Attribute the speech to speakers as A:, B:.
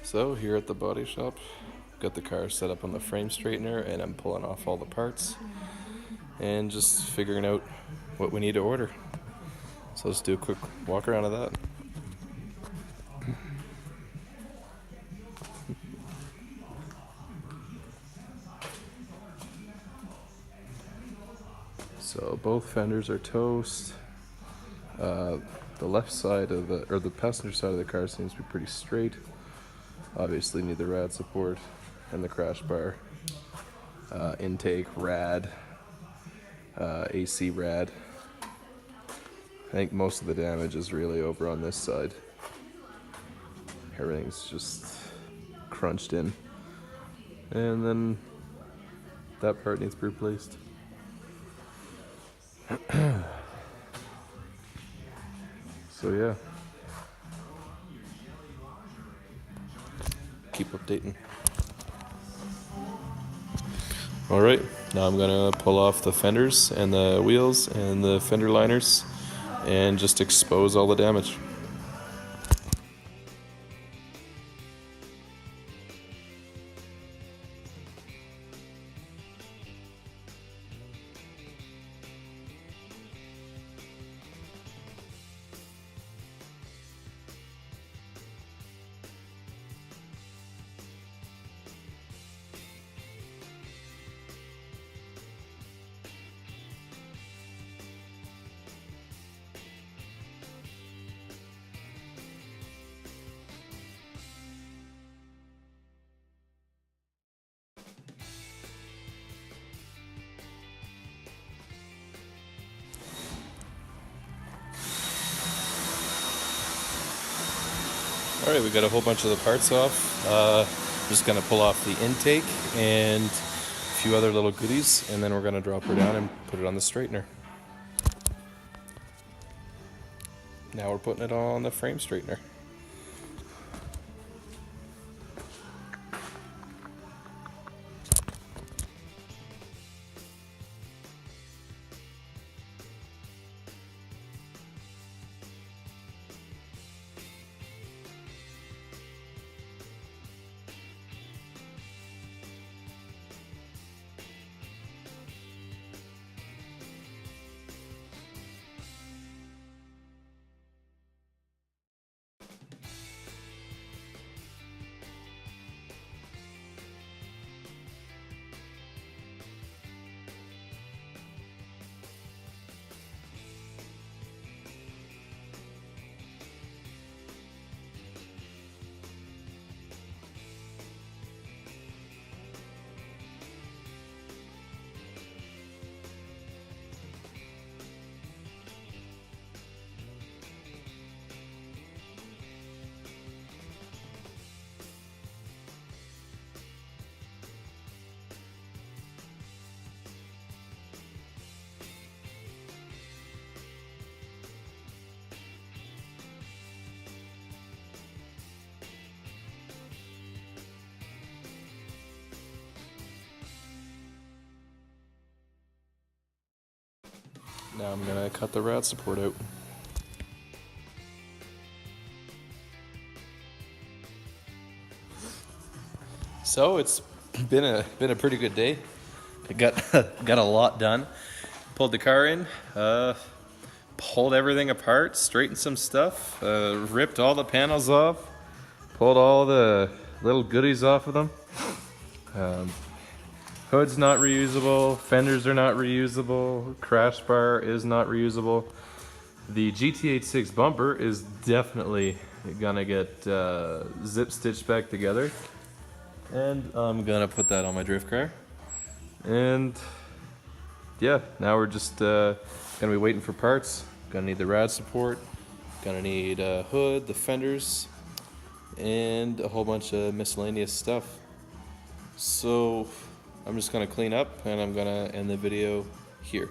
A: So here at the body shop, got the car set up on the frame straightener and I'm pulling off all the parts and just figuring out what we need to order. So let's do a quick walk around of that. So both fenders are toast. The left side of the passenger side of the car seems to be pretty straight. Obviously need the rad support and the crash bar. Intake, rad, AC rad. I think most of the damage is really over on this side. Everything's just crunched in. And then that part needs to be replaced. So yeah, keep updating. Alright, now I'm gonna pull off the fenders and the wheels and the fender liners and just expose all the damage. Alright, we got a whole bunch of the parts off. Just gonna pull off the intake and a few other little goodies, and then we're gonna drop her down and put it on the straightener. Now we're putting it on the frame straightener. Now I'm gonna cut the rad support out. So it's been a pretty good day. I got a lot done. Pulled the car in, pulled everything apart, straightened some stuff, ripped all the panels off, pulled all the little goodies off of them. Hood's not reusable, fenders are not reusable, crash bar is not reusable. The GT86 bumper is definitely gonna get zip stitched back together. And I'm gonna put that on my drift car. And yeah, now we're just gonna be waiting for parts. Gonna need the rad support, gonna need a hood, the fenders, and a whole bunch of miscellaneous stuff. So I'm just gonna clean up and I'm gonna end the video here.